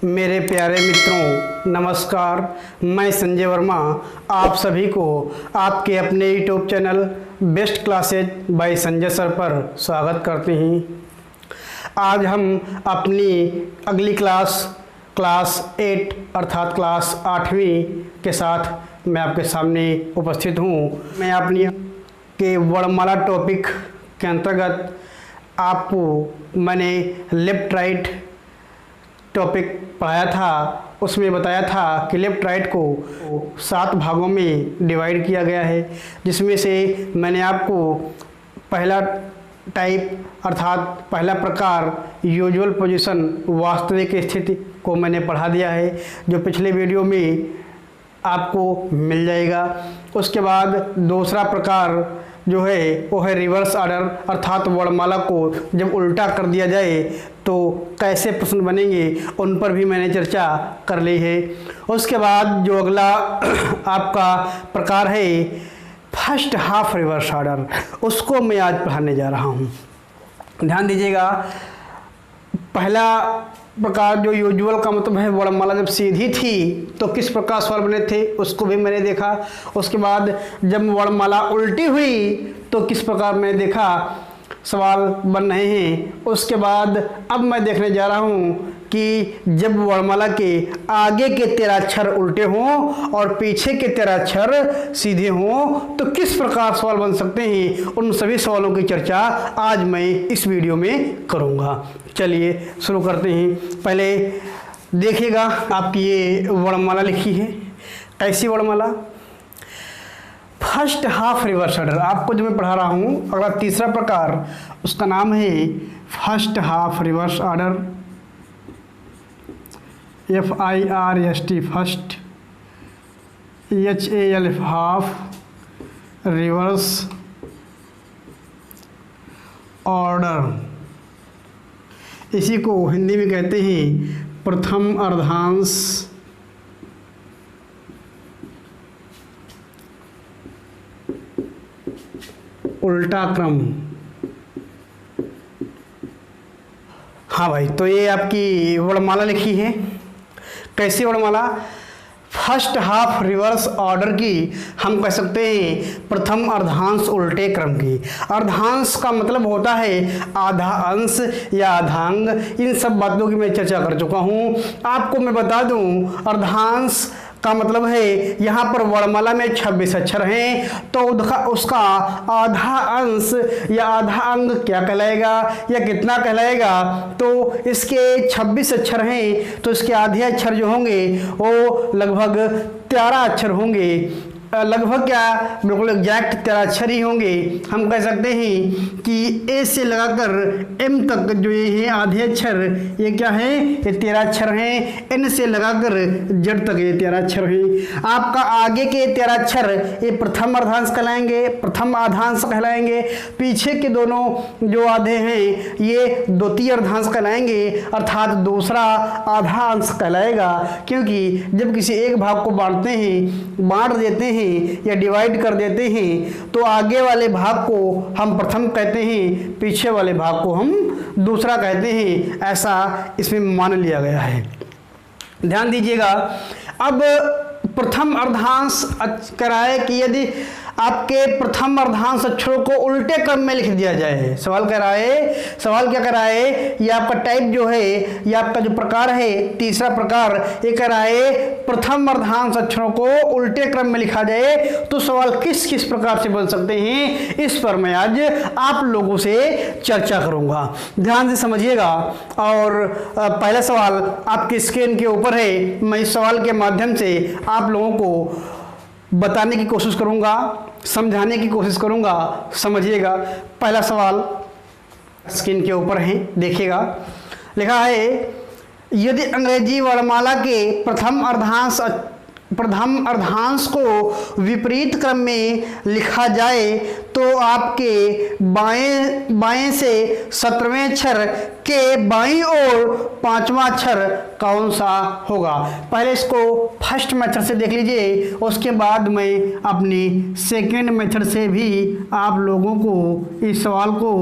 मेरे प्यारे मित्रों नमस्कार। मैं संजय वर्मा आप सभी को आपके अपने YouTube channel best classes by Sanjay sir पर स्वागत करते हैं। आज हम अपनी अगली क्लास 8 अर्थात क्लास 8वीं के साथ मैं आपके सामने उपस्थित हूँ। मैं अपनी के वर्णमाला टॉपिक के अंतर्गत आपको मैंने लेफ्ट राइट टॉपिक पढ़ाया था। उसमें बताया था कि लेफ़्ट राइट को 7 भागों में डिवाइड किया गया है, जिसमें से मैंने आपको पहला टाइप अर्थात पहला प्रकार यूजुअल पोजीशन वास्तविक स्थिति को मैंने पढ़ा दिया है, जो पिछले वीडियो में आपको मिल जाएगा। उसके बाद दूसरा प्रकार जो है वो है रिवर्स ऑर्डर अर्थात वर्णमाला को जब उल्टा कर दिया जाए तो कैसे प्रश्न बनेंगे, उन पर भी मैंने चर्चा कर ली है। उसके बाद जो अगला आपका प्रकार है फर्स्ट हाफ रिवर्स ऑर्डर, उसको मैं आज पढ़ाने जा रहा हूँ। ध्यान दीजिएगा, पहला प्रकार जो यूजुअल का मतलब है वर्णमाला जब सीधी थी तो किस प्रकार स्वर बने थे उसको भी मैंने देखा। उसके बाद जब वर्णमाला उल्टी हुई तो किस प्रकार मैंने देखा सवाल बन रहे हैं। उसके बाद अब मैं देखने जा रहा हूँ कि जब वर्णमाला के आगे के 13 अक्षर उल्टे हों और पीछे के 13 अक्षर सीधे हों तो किस प्रकार सवाल बन सकते हैं। उन सभी सवालों की चर्चा आज मैं इस वीडियो में करूँगा। चलिए शुरू करते हैं। पहले देखिएगा, आपकी ये वर्णमाला लिखी है। कैसी वर्णमाला? First half reverse order. आपको जो मैं पढ़ा रहा हूँ अगला तीसरा प्रकार, उसका नाम है first half reverse order, FIRST first, HAL half reverse order. इसी को हिंदी में कहते हैं प्रथम अर्धांश उल्टा क्रम। हाँ भाई, तो ये आपकी वर्णमाला लिखी है। कैसी वर्णमाला? फर्स्ट हाफ रिवर्स ऑर्डर की हम कह सकते हैं प्रथम अर्धांश उल्टे क्रम की। अर्धांश का मतलब होता है आधा अंश या आधांग। इन सब बातों की मैं चर्चा कर चुका हूँ। आपको मैं बता दूँ अर्धांश का मतलब है यहाँ पर वर्णमाला में 26 अक्षर हैं तो उसका आधा अंश या आधा अंग क्या कहलाएगा या कितना कहलाएगा। तो इसके 26 अक्षर हैं तो इसके आधे अक्षर जो होंगे वो लगभग 13 अक्षर होंगे। लगभग क्या, बिल्कुल एग्जैक्ट 13 अक्षर ही होंगे। हम कह सकते हैं कि ए से लगाकर एम तक जो ये हैं आधे अक्षर, ये क्या है, ये 13 अक्षर हैं। एन से लगाकर जेड तक ये 13 अक्षर हैं। आपका आगे के 13 अक्षर ये प्रथम अर्धांश कहलाएंगे, प्रथम आधांश कहलाएंगे। पीछे के दोनों जो आधे हैं ये द्वितीय अर्धांश कहलाएंगे अर्थात दूसरा आधा अंश कहलाएगा। क्योंकि जब किसी एक भाग को बांट देते हैं या डिवाइड कर देते हैं तो आगे वाले भाग को हम प्रथम कहते हैं, पीछे वाले भाग को हम दूसरा कहते हैं। ऐसा इसमें मान लिया गया है। ध्यान दीजिएगा, अब प्रथम अर्धांश कराए कि यदि आपके प्रथम अर्धांश अक्षरों को उल्टे क्रम में लिख दिया जाए। सवाल क्या कराए, ये आपका टाइप जो है, ये आपका जो प्रकार है तीसरा प्रकार, ये कराए प्रथम अर्धांश अक्षरों को उल्टे क्रम में लिखा जाए तो सवाल किस किस प्रकार से बन सकते हैं, इस पर मैं आज आप लोगों से चर्चा करूंगा। ध्यान से समझिएगा। और पहला सवाल आपकी स्क्रीन के ऊपर है। मैं इस सवाल के माध्यम से आप लोगों को बताने की कोशिश करूंगा, समझाने की कोशिश करूंगा। समझिएगा, पहला सवाल स्क्रीन के ऊपर है, देखिएगा। लिखा है यदि अंग्रेजी वर्णमाला के प्रथम अर्धांश को विपरीत क्रम में लिखा जाए तो आपके बाएं से 17वें अक्षर के बाईं ओर 5वां अक्षर कौन सा होगा। पहले इसको फर्स्ट मेथड से देख लीजिए, उसके बाद मैं अपनी सेकेंड मेथड से भी आप लोगों को इस सवाल को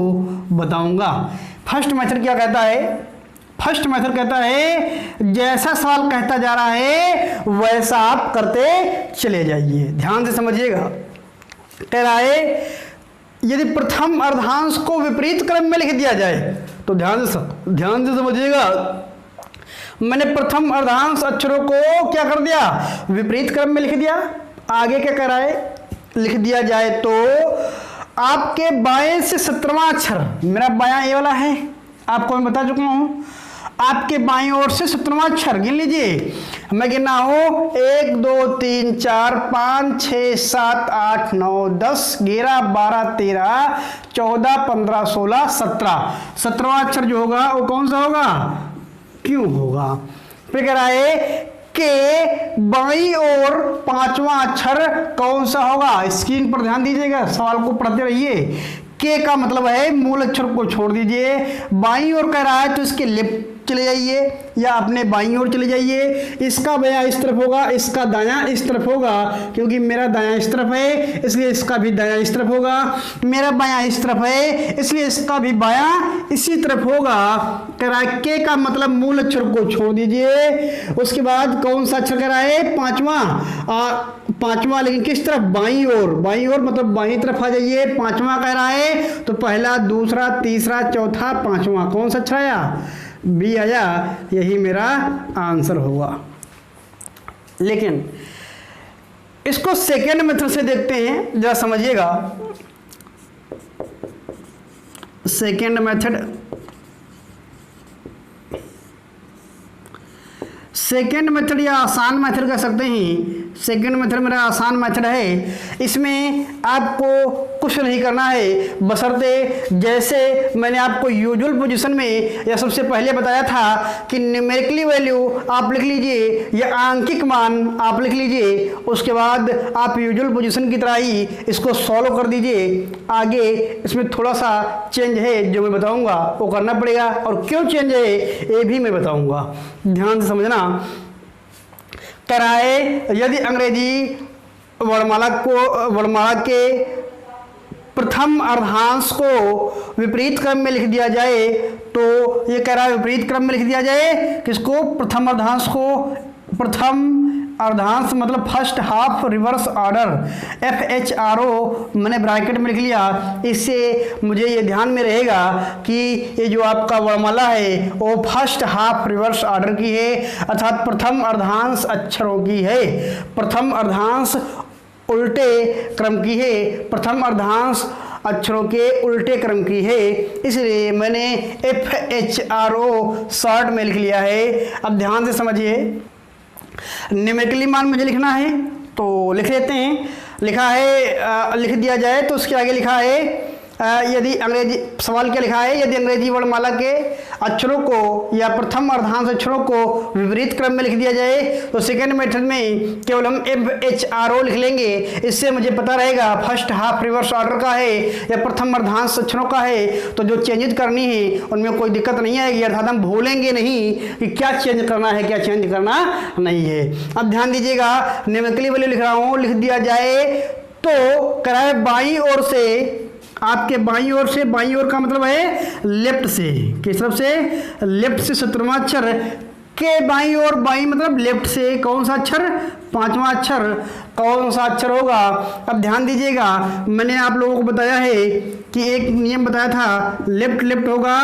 बताऊंगा। फर्स्ट मेथड क्या कहता है? फर्स्ट मेथड कहता है जैसा सवाल कहता जा रहा है वैसा आप करते चले जाइए। ध्यान से समझिएगा। कह रहा है यदि प्रथम अर्धांश को विपरीत क्रम में लिख दिया जाए, तो ध्यान से समझिएगा। मैंने प्रथम अर्धांश अक्षरों को क्या कर दिया, विपरीत क्रम में लिख दिया। आगे क्या कह रहा है, लिख दिया जाए तो आपके बाएं से 17वां अक्षर, मेरा बायां ये वाला है, आपको मैं बता चुका हूं, आपके बाईं ओर से 17वां अक्षर गिन लीजिए। मैं गिना हूं 1 2 3 4 5 6 7 8 9 10 11 12 13 14 15 16 17। 17वां अक्षर जो होगा वो कौन सा होगा, क्यों होगा। फिर कह रहा है के बाईं ओर 5वां अक्षर कौन सा होगा। स्क्रीन पर ध्यान दीजिएगा, सवाल को पढ़ते रहिए। के का मतलब है मूल अक्षर को छोड़ दीजिए। बाईं ओर कह रहा है तो इसके लेफ्ट चले जाइए या अपने बाईं ओर चले जाइए। इसका बायां इस तरफ होगा, इसका दायां इस तरफ होगा, क्योंकि मेरा दायां इस तरफ है इसलिए इसका भी दायां इस तरफ होगा। मेरा बायां इस तरफ है इसलिए इसका भी बायां इसी तरफ होगा। कह रहा है के का मतलब मूल अक्षर को छोड़ दीजिए। उसके बाद कौन सा अक्षर कह रहा है, पांचवा, लेकिन किस तरफ, बाईं ओर। बाईं ओर मतलब बाईं तरफ आ जाइए। 5वां कह रहा है तो पहला, दूसरा, तीसरा, चौथा, 5वां कौन सा अक्षर आया, बी आया। यही मेरा आंसर होगा। लेकिन इसको सेकेंड मेथड से देखते हैं, जरा समझिएगा। सेकेंड मेथड, सेकेंड मेथड या आसान मेथड कह सकते हैं। सेकेंड मेथड मेरा आसान मेथड है। इसमें आपको कुछ नहीं करना है, बशर्ते जैसे मैंने आपको यूजुअल पोजीशन में या सबसे पहले बताया था कि न्यूमेरिकली वैल्यू आप लिख लीजिए या आंकिक मान आप लिख लीजिए। उसके बाद आप यूजुअल पोजीशन की तरह ही इसको सॉल्व कर दीजिए। आगे इसमें थोड़ा सा चेंज है जो मैं बताऊंगा, वो करना पड़ेगा, और क्यों चेंज है ये भी मैं बताऊंगा। ध्यान से समझना। कह रहा है यदि अंग्रेजी वर्णमाला के प्रथम अर्धांश को विपरीत क्रम में लिख दिया जाए, तो ये कह रहा है विपरीत क्रम में लिख दिया जाए किसको, प्रथम अर्धांश को। प्रथम अर्धांश मतलब first half reverse order, FHRO मैंने ब्रैकेट में लिख लिया। इससे मुझे ये ध्यान में रहेगा कि ये जो आपका वर्णमाला है वो फर्स्ट हाफ रिवर्स ऑर्डर की है, अर्थात प्रथम अर्धांश अक्षरों की है। प्रथम अर्धांश उल्टे क्रम की है, प्रथम अर्धांश अक्षरों के उल्टे क्रम की है, इसलिए मैंने FHRO शॉर्ट में लिख लिया है। अब ध्यान से समझिए। न्यूमेरिकली मान मुझे लिखना है तो लिख लेते हैं। लिखा है, लिख दिया जाए तो उसके आगे लिखा है यदि अंग्रेजी, सवाल क्या लिखा है, यदि अंग्रेजी वर्णमाला के अक्षरों को या प्रथम अर्धांश अक्षरों को विपरीत क्रम में लिख दिया जाए, तो सेकेंड मेथड में केवल हम FHRO लिख लेंगे। इससे मुझे पता रहेगा फर्स्ट हाफ रिवर्स ऑर्डर का है या प्रथम अर्धांश अक्षरों का है, तो जो चेंजेस करनी है उनमें कोई दिक्कत नहीं आएगी, अर्थात हम भूलेंगे नहीं कि क्या चेंज करना है क्या चेंज करना नहीं है। अब ध्यान दीजिएगा, न्यूमेरिकली वैल्यू लिख रहा हूँ, लिख दिया जाए तो कह रहा है बाईं ओर से, आपके बाईं ओर से, बाईं ओर का मतलब है लेफ्ट से, किस तरफ से, लेफ्ट से 17वां अक्षर के बाईं ओर, बाईं मतलब लेफ्ट से कौन सा अक्षर, 5वां अक्षर कौन सा अक्षर होगा। अब ध्यान दीजिएगा, मैंने आप लोगों को बताया है कि एक नियम बताया था, लेफ्ट लेफ्ट होगा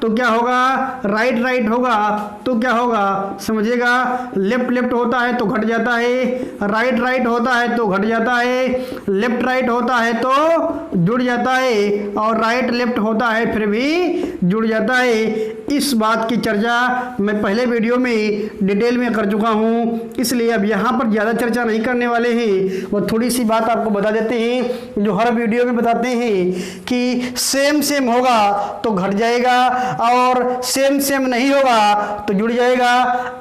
तो क्या होगा, राइट राइट होगा तो क्या होगा, समझिएगा। लेफ्ट लेफ्ट होता है तो घट जाता है, राइट राइट होता है तो घट जाता है, लेफ्ट राइट होता है तो जुड़ जाता है, और राइट लेफ्ट होता है फिर भी जुड़ जाता है। इस बात की चर्चा मैं पहले वीडियो में डिटेल में कर चुका हूँ, इसलिए अब यहाँ पर ज़्यादा चर्चा नहीं करने वाले हैं। वो थोड़ी सी बात आपको बता देते हैं जो हर वीडियो में बताते हैं कि सेम सेम होगा तो घट जाएगा और सेम सेम नहीं होगा तो जुड़ जाएगा।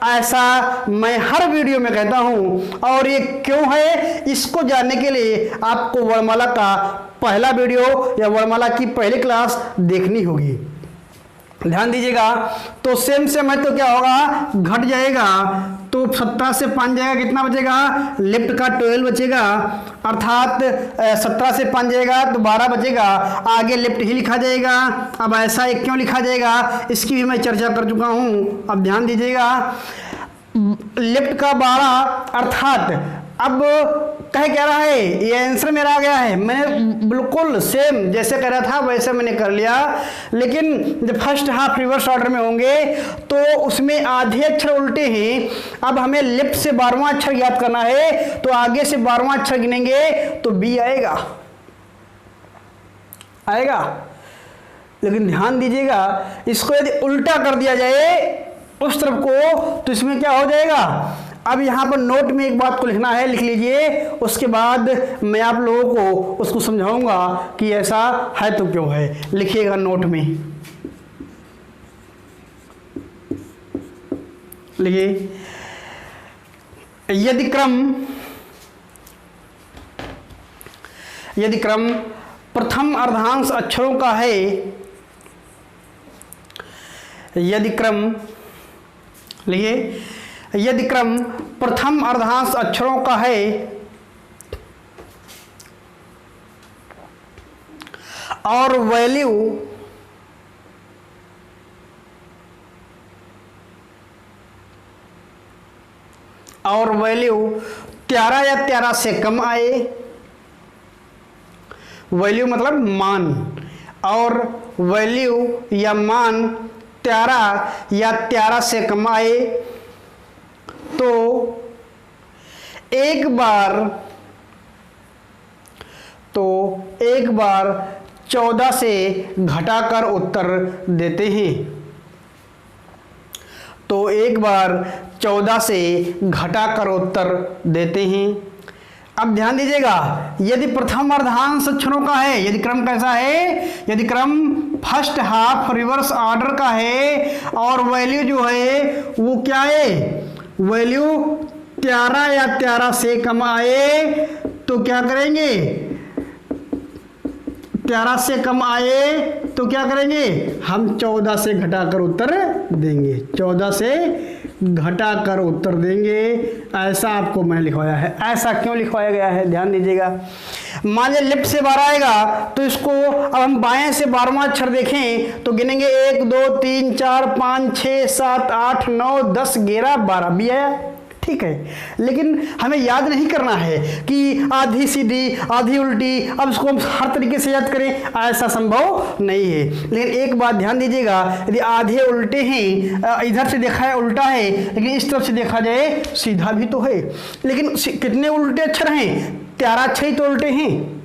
ऐसा मैं हर वीडियो में कहता हूँ, और ये क्यों है इसको जानने के लिए आपको वर्णमाला का पहला वीडियो या वर्णमाला की पहली क्लास देखनी होगी। ध्यान दीजिएगा। तो सेम सेम है तो क्या होगा, घट जाएगा। तो 17 से 5 जाएगा, कितना बचेगा, लेफ्ट का 12 बचेगा, अर्थात 17 से 5 जाएगा तो 12 बचेगा, आगे लेफ्ट ही लिखा जाएगा। अब ऐसा एक क्यों लिखा जाएगा, इसकी भी मैं चर्चा कर चुका हूँ। अब ध्यान दीजिएगा, लेफ्ट का 12 अर्थात अब कह रहा है, ये आंसर मेरा आ गया है, मैंने बिल्कुल सेम जैसे कह रहा था वैसे मैंने कर लिया। लेकिन जब फर्स्ट हाफ रिवर्स ऑर्डर में होंगे तो उसमें आधे अक्षर उल्टे हैं। अब हमें लेफ्ट से 12वां अक्षर याद करना है, तो आगे से 12वां अक्षर गिनेंगे तो बी आएगा। लेकिन ध्यान दीजिएगा, इसको यदि उल्टा कर दिया जाए उस तरफ को तो इसमें क्या हो जाएगा। अब यहाँ पर नोट में एक बात को लिखना है, लिख लीजिए, उसके बाद मैं आप लोगों को उसको समझाऊंगा कि ऐसा है तो क्यों है। लिखिएगा नोट में, लिखिए, यदि क्रम प्रथम अर्धांश अक्षरों का है, यदि क्रम, लिखिए, यदि क्रम प्रथम अर्धांश अक्षरों का है और वैल्यू और वैल्यू 13 या 13 से कम आए, वैल्यू मतलब मान, और वैल्यू या मान 13 या 13 से कम आए तो एक बार 14 से घटाकर उत्तर देते हैं। तो एक बार 14 से घटाकर उत्तर देते हैं। अब ध्यान दीजिएगा, यदि प्रथम अर्धांश अक्षरों का है, यदि क्रम कैसा है, यदि क्रम फर्स्ट हाफ रिवर्स ऑर्डर का है और वैल्यू जो है वो क्या है, वैल्यू 13 या 13 से कम आए तो क्या करेंगे, 13 से कम आए तो क्या करेंगे, हम 14 से घटाकर उत्तर देंगे, 14 से घटाकर उत्तर देंगे। ऐसा आपको मैंने लिखवाया है। ऐसा क्यों लिखवाया गया है, ध्यान दीजिएगा। मान लीजिए लेफ्ट से 12 आएगा तो इसको अब हम बाएं से 12वां अक्षर देखें तो गिनेंगे 1 2 3 4 5 6 7 8 9 10 11 12 भी आया, ठीक है। लेकिन हमें याद नहीं करना है कि आधी सीधी आधी उल्टी, अब इसको हम हर तरीके से याद करें, ऐसा संभव नहीं है। लेकिन एक बात ध्यान दीजिएगा, यदि आधे उल्टे हैं, इधर से देखा है उल्टा है, लेकिन इस तरफ से देखा जाए सीधा भी तो है, लेकिन कितने उल्टे अक्षर हैं, 13 अक्षर ही तो उल्टे हैं।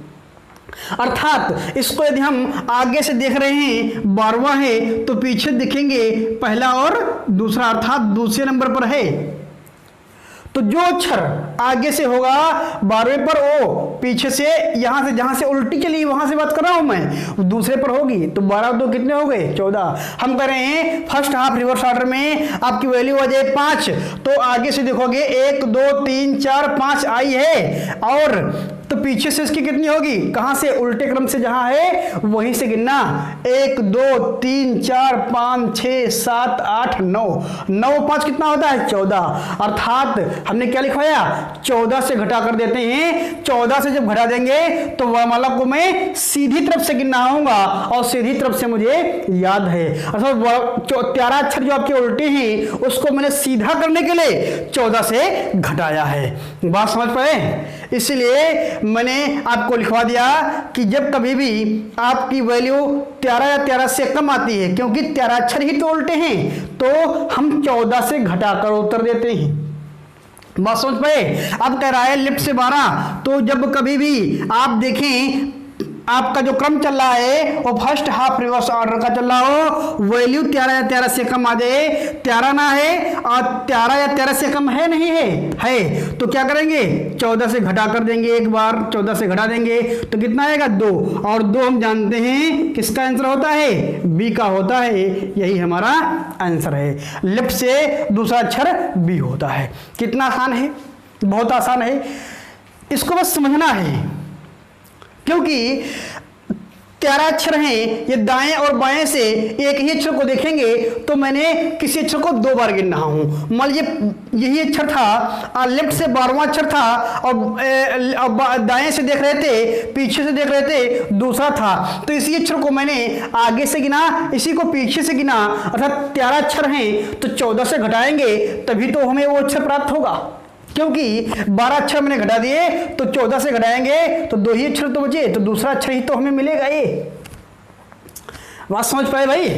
अर्थात इसको यदि हम आगे से देख रहे हैं 12वां है तो पीछे देखेंगे पहला और दूसरा, अर्थात दूसरे नंबर पर है। तो जो अक्षर आगे से होगा 12वें पर ओ, पीछे से यहां से जहां से उल्टी चली वहां से बात कर रहा हूं मैं, दूसरे पर होगी। तो 12 2 कितने हो गए, 14। हम कह रहे हैं फर्स्ट हाफ रिवर्स ऑर्डर में आपकी वैल्यू आ जाए 5, तो आगे से देखोगे 1 2 3 4 5 आई है, और तो पीछे से इसकी कितनी होगी, कहां से, उल्टे क्रम से जहां है वहीं से गिनना, 1 2 3 4 5 6 7 8 9 9 5 कितना होता है, 14। अर्थात हमने क्या लिखवाया, 14 से घटा कर देते हैं। 14 से जब घटा देंगे तो वर्णमाला को मैं सीधी तरफ से गिनना होगा, और सीधी तरफ से मुझे याद है, अर्थात 13 अक्षर जो आपके उल्टे हैं उसको मैंने सीधा करने के लिए 14 से घटाया है। बात समझ पाए? इसलिए मैंने आपको लिखवा दिया कि जब कभी भी आपकी वैल्यू 13 या 13 से कम आती है, क्योंकि 13 अक्षर ही तो उल्टे हैं, तो हम 14 से घटाकर उत्तर देते हैं। बात समझ पाए? अब कह रहा है लेफ्ट से 12, तो जब कभी भी आप देखें आपका जो क्रम चल रहा है वो फर्स्ट हाफ रिवर्स ऑर्डर का चल रहा हो, वैल्यू 13 या 13 से कम आ जाए, 13 ना है और 13 या 13 से कम है नहीं है, तो क्या करेंगे, 14 से घटा कर देंगे, एक बार 14 से घटा देंगे तो कितना आएगा, 2, और 2 हम जानते हैं किसका आंसर होता है, बी का होता है, यही हमारा आंसर है। लेफ्ट से दूसरा अक्षर बी होता है। कितना आसान है, बहुत आसान है, इसको बस समझना है, क्योंकि 13 अक्षर हैं, ये दाएं और बाएं से एक ही अक्षर को देखेंगे तो मैंने किसी अक्षर को 2 बार गिन रहा हूं। मान लीजिए यही अक्षर था, लेफ्ट से 12वां अक्षर था और दाएं से देख रहे थे, पीछे से देख रहे थे दूसरा था, तो इसी अक्षर को मैंने आगे से गिना, इसी को पीछे से गिना, अर्थात 13 अक्षर हैं तो 14 से घटाएंगे तभी तो हमें वो अक्षर प्राप्त होगा, क्योंकि 12 अक्षर मैंने घटा दिए तो 14 से घटाएंगे तो 2 ही अक्षर तो बचे, तो दूसरा अक्षर ही तो हमें मिलेगा। ये बात समझ पाए भाई?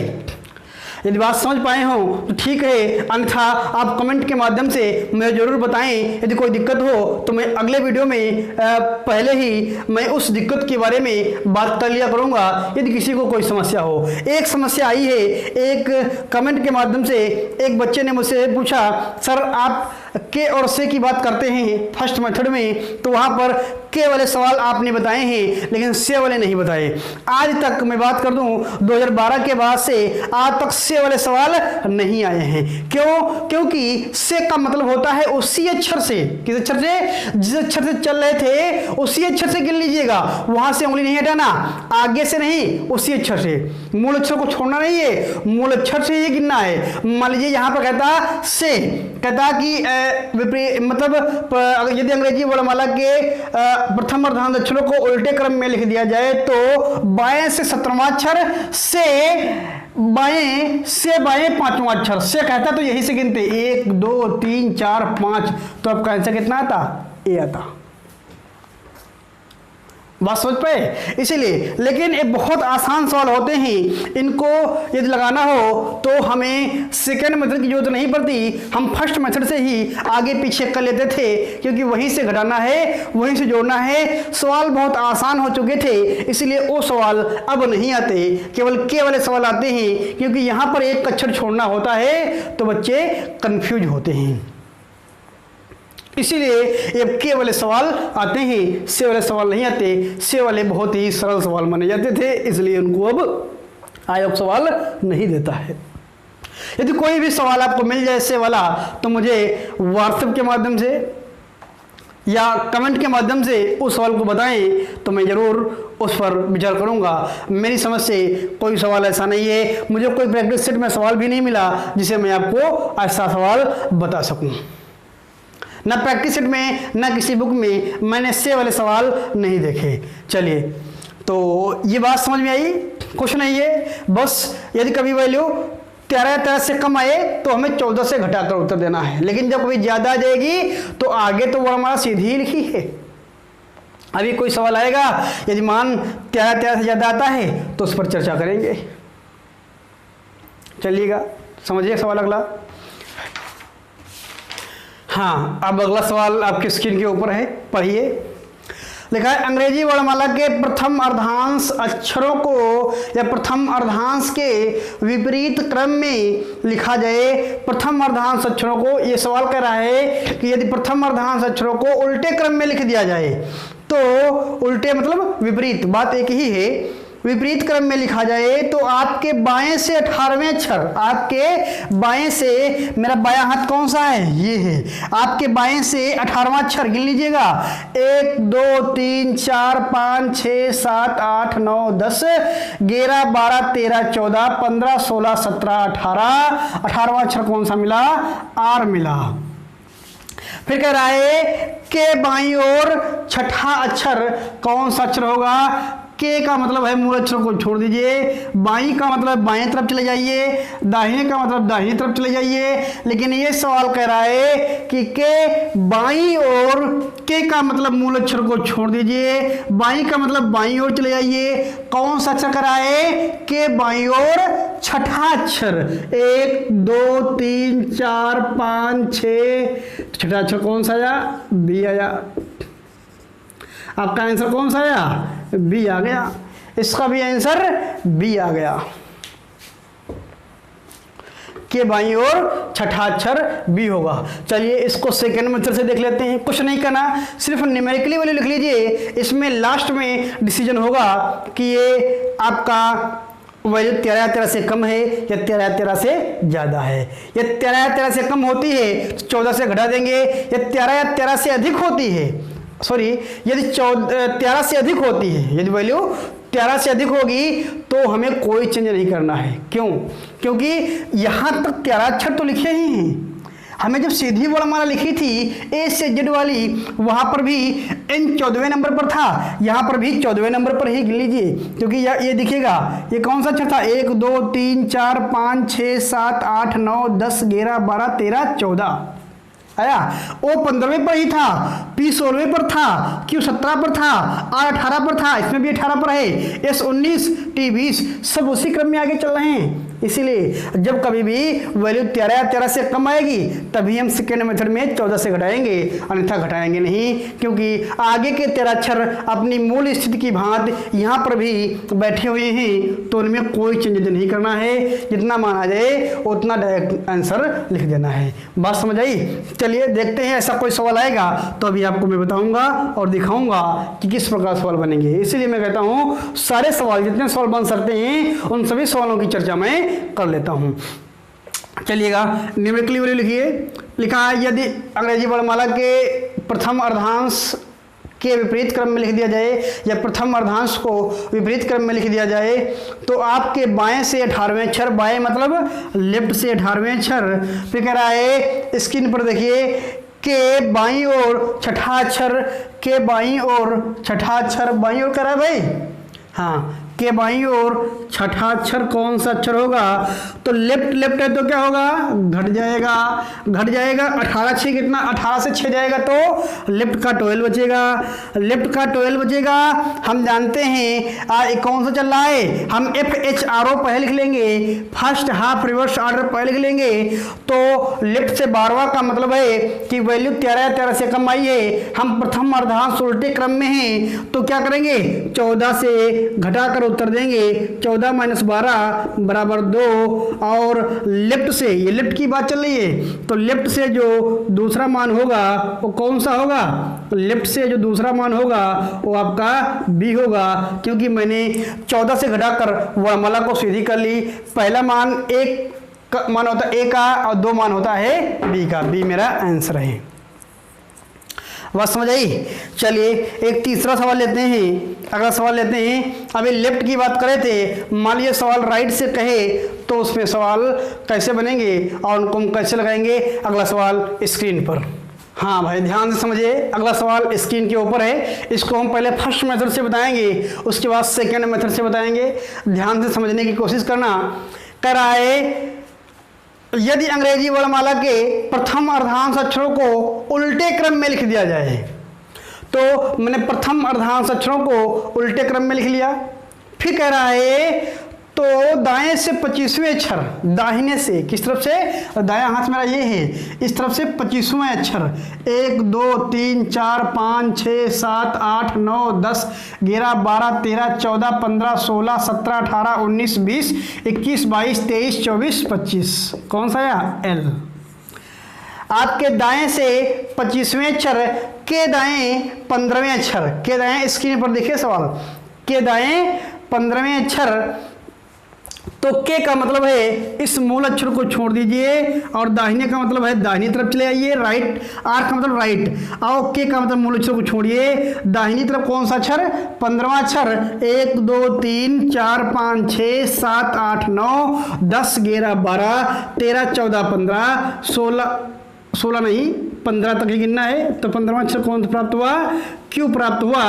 यदि बात समझ पाए हो तो ठीक है, अन्यथा आप कमेंट के माध्यम से मुझे ज़रूर बताएं। यदि कोई दिक्कत हो तो मैं अगले वीडियो में पहले ही मैं उस दिक्कत के बारे में बात कर लिया करूंगा, यदि किसी को कोई समस्या हो। एक समस्या आई है, एक कमेंट के माध्यम से एक बच्चे ने मुझसे पूछा, सर आप के और से की बात करते हैं फर्स्ट मेथड में, तो वहाँ पर के वाले सवाल आपने बताए हैं लेकिन से वाले नहीं बताए। आज तक मैं बात कर दूं 2012 के बाद से आज तक से वाले सवाल नहीं आए हैं। क्यों? क्योंकि से का मतलब होता है उसी अक्षर से, किस अक्षर से? जिस अक्षर से चल रहे थे उसी अक्षर से गिन लीजिएगा, वहां से उंगली नहीं हटाना, आगे से नहीं, उसी अक्षर से, मूल अक्षर को छोड़ना नहीं है, मूल अक्षर से ही गिनना है। मान लीजिए यहाँ पर कहता से, कहता कि मतलब यदि अंग्रेजी वर्णमाला के प्रथम अर्धांत अक्षरों को उल्टे क्रम में लिख दिया जाए तो बाएं से 17वां अक्षर, से बाएं 5वां अक्षर। से कहता तो यही से गिनते 1 2 3 4 5, तो आपका आंसर कितना आता? ए आता। बात समझ पाए? इसीलिए, लेकिन ये बहुत आसान सवाल होते हैं, इनको यदि लगाना हो तो हमें सेकेंड मेथड की जरूरत नहीं पड़ती, हम फर्स्ट मेथड से ही आगे पीछे कर लेते थे, क्योंकि वहीं से घटाना है, वहीं से जोड़ना है। सवाल बहुत आसान हो चुके थे, इसलिए वो सवाल अब नहीं आते, केवल के वाले सवाल आते हैं, क्योंकि यहाँ पर एक अक्षर छोड़ना होता है तो बच्चे कंफ्यूज होते हैं। इसीलिए ये के वाले सवाल आते हैं, से वाले सवाल नहीं आते। से वाले बहुत ही सरल सवाल माने जाते थे, इसलिए उनको अब आयोग सवाल नहीं देता है। यदि कोई भी सवाल आपको मिल जाए से वाला तो मुझे व्हाट्सएप के माध्यम से या कमेंट के माध्यम से उस सवाल को बताएं, तो मैं ज़रूर उस पर विचार करूंगा। मेरी समझ से कोई सवाल ऐसा नहीं है, मुझे कोई प्रैक्टिस सेट में सवाल भी नहीं मिला जिसे मैं आपको ऐसा सवाल बता सकूं। ना प्रैक्टिस सेट में ना किसी बुक में मैंने से वाले सवाल नहीं देखे। चलिए, तो ये बात समझ में आई? कुछ नहीं है, बस यदि कभी वैल्यू 13 से कम आए तो हमें 14 से घटाकर उत्तर देना है, लेकिन जब कभी ज़्यादा आ जाएगी तो आगे तो वर्णमाला सीधी ही लिखी है। अभी कोई सवाल आएगा, यदि मान 13 से ज़्यादा आता है तो उस पर चर्चा करेंगे। चलिएगा, समझिए सवाल अगला। हाँ, अब अगला सवाल आपके स्क्रीन के ऊपर है, पढ़िए। लिखा है, अंग्रेजी वर्णमाला के प्रथम अर्धांश अक्षरों को या प्रथम अर्धांश के विपरीत क्रम में लिखा जाए। प्रथम अर्धांश अक्षरों को, ये सवाल कह रहा है कि यदि प्रथम अर्धांश अक्षरों को उल्टे क्रम में लिख दिया जाए तो, उल्टे मतलब विपरीत, बात एक ही है, विपरीत क्रम में लिखा जाए तो आपके बाएं से 18वें अक्षर, आपके बाएं से, मेरा बायां हाथ कौन सा है? ये है, आपके बाएं से 18वां अक्षर गिन लीजिएगा। 1 2 3 4 5 6 7 8 9 10 11 12 13 14 15 16 17 18, 18वां अक्षर कौन सा मिला? आर मिला। फिर कह रहा है के बाईं ओर छठा अक्षर कौन सा अक्षर होगा? के का मतलब है मूल अक्षर को छोड़ दीजिए, बाई का मतलब बाएं तरफ चले जाइए, दाहिने का मतलब दाहिनी तरफ चले जाइए। लेकिन ये सवाल कह रहा है कि के बाई ओर, के का मतलब मूल अक्षर को छोड़ दीजिए, बाई का मतलब बाई ओर चले जाइए। कौन सा अक्षर कह रहा है? के बाई ओर छठा अक्षर, 1 2 3 4 5 6, छठा अक्षर कौन सा आया? बी आया। आपका आंसर कौन सा आया? बी आ गया। इसका भी आंसर बी आ गया। के बाईं ओर छठा अक्षर बी होगा। चलिए इसको सेकेंड मेथड से देख लेते हैं। कुछ नहीं करना, सिर्फ न्यूमेरिकली वैल्यू लिख लीजिए, इसमें लास्ट में डिसीजन होगा कि ये आपका वैल्यू 13 से कम है या 13 से ज़्यादा है। या 13 से कम होती है तो 14 से घटा देंगे, या 13 से अधिक होती है सॉरी, यदि 13 से अधिक होती है, यदि वैल्यू 13 से अधिक होगी तो हमें कोई चेंज नहीं करना है। क्यों? क्योंकि यहाँ तक 13 अक्षर तो लिखे ही हैं। हमें जब सीधी वर्णमाला लिखी थी ए से जेड वाली, वहाँ पर भी एन 14वें नंबर पर था, यहाँ पर भी 14वें नंबर पर ही गिन लीजिए, क्योंकि ये दिखेगा ये कौन सा अक्षर था, 1 2 3 4 5 6 7 8 9 10 11 12 13 14 आया। ओ 15वें पर ही था, पी 16वें पर था, क्यू 17 पर था, आर 18 पर था, इसमें भी 18 पर है, एस 19, टी 20, सब उसी क्रम में आगे चल रहे हैं। इसीलिए जब कभी भी वैल्यू 13 से कम आएगी तभी हम सेकेंड मेथड में 14 से घटाएंगे, अन्यथा घटाएंगे नहीं, क्योंकि आगे के 13 अक्षर अपनी मूल स्थिति की भांति यहाँ पर भी बैठे हुए हैं, तो उनमें कोई चेंज नहीं करना है। जितना माना जाए उतना डायरेक्ट आंसर लिख देना है। बात समझ आई? चलिए देखते हैं, ऐसा कोई सवाल आएगा तो अभी आपको मैं बताऊंगा और दिखाऊंगा कि किस प्रकार सवाल बनेंगे। इसीलिए मैं कहता हूँ सारे सवाल, जितने सवाल बन सकते हैं उन सभी सवालों की चर्चा मैं कर लेता हूं। चलिएगा, न्यूमेरिकली वैल्यू लिखिए। लिखा है, यदि अंग्रेजी वर्णमाला के प्रथम अर्धांश के विपरीत क्रम में लिख दिया जाए या प्रथम अर्धांश को विपरीत क्रम में लिख दिया जाए तो आपके बाएं से 18वें अक्षर, बाएं मतलब लेफ्ट से 18वें अक्षर, फिर कह रहा है स्क्रीन पर देखिए, के बाईं ओर छठा अक्षर, के बाईं ओर छठा अक्षर, बाईं ओर कह रहा है भाई, हाँ, के बाईं ओर छठा अक्षर कौन सा अक्षर होगा, तो लेफ्ट है तो क्या होगा, घट जाएगा 18 6 कितना, 18 से 6 जाएगा तो लेफ्ट का 12 बचेगा, लेफ्ट का 12 बचेगा। हम जानते हैं कौन सा चल रहा है, हम FHRO पहले लिख लेंगे, फर्स्ट हाफ रिवर्स ऑर्डर पहले लिख लेंगे, तो लेफ्ट से 12वां का मतलब है कि वैल्यू 13 से कम आई है, हम प्रथम अर्धांश उल्टे क्रम में हैं, तो क्या करेंगे, 14 से घटाकर उत्तर देंगे, 14 - 12 बराबर 2, और लेफ्ट से, ये लेफ्ट की बात चल रही है, तो लेफ्ट से जो दूसरा मान होगा वो कौन सा होगा, लेफ्ट से जो दूसरा मान होगा वो आपका बी होगा, क्योंकि मैंने 14 से घटाकर वर्णमाला को सीधी कर ली। पहला मान एक मान होता है ए का और 2 मान होता है बी का, बी मेरा आंसर है। बात समझ आई? चलिए एक तीसरा सवाल लेते हैं, अगला सवाल लेते हैं। अभी लेफ्ट की बात करे थे, मान लीजिए सवाल राइट से कहे तो उसमें सवाल कैसे बनेंगे और उनको हम कैसे लगाएंगे। अगला सवाल स्क्रीन पर, हाँ भाई ध्यान से समझिए, अगला सवाल स्क्रीन के ऊपर है। इसको हम पहले फर्स्ट मेथड से बताएंगे, उसके बाद सेकेंड मेथड से बताएंगे। ध्यान से समझने की कोशिश करना। कह रहा है, यदि अंग्रेजी वर्णमाला के प्रथम अर्धांश अक्षरों को उल्टे क्रम में लिख दिया जाए, तो मैंने प्रथम अर्धांश अक्षरों को उल्टे क्रम में लिख लिया। फिर कह रहा है, तो दाएं से 25वें अक्षर, दाहिने से किस तरफ से, दायां हाथ मेरा ये है, इस तरफ से 25वें अक्षर, 1 2 3 4 5 6 7 8 9 10 11 12 13 14 15 16 17 18 19 20 21 22 23 24 25, कौन सा है, एल। आपके दाएं से 25वें अक्षर, के दाएं 15वें अक्षर, के दाएं स्क्रीन पर देखिए सवाल, के दाएं 15वें अक्षर, तो के का मतलब है इस मूल अक्षर को छोड़ दीजिए, और दाहिने का मतलब है दाहिनी तरफ चले आइए, राइट, आर का मतलब राइट, और के का मतलब मूल अक्षर को छोड़िए, दाहिनी तरफ कौन सा अक्षर, 15वां अक्षर, 1 2 3 4 5 6 7 8 9 10 11 12 13 14 15 16 नहीं 15 तक ही गिनना है, तो 15वां अक्षर कौन सा प्राप्त हुआ, क्यू प्राप्त हुआ।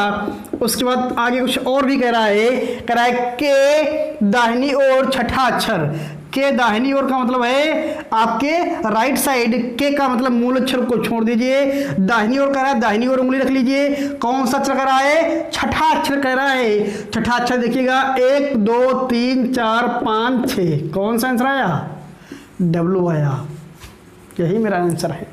उसके बाद आगे कुछ और भी कह रहा है के दाहिनी ओर छठा अक्षर, के दाहिनी ओर का मतलब है आपके राइट साइड, के का मतलब मूल अक्षर को छोड़ दीजिए, दाहिनी ओर कह रहा है, दाहिनी ओर उंगली रख लीजिए, कौन सा अक्षर कह रहा है, छठा अक्षर कह रहा है। छठा अक्षर देखिएगा, 1 2 3 4 5 6, कौन सा आंसर आया, डब्ल्यू आया, यही मेरा आंसर है।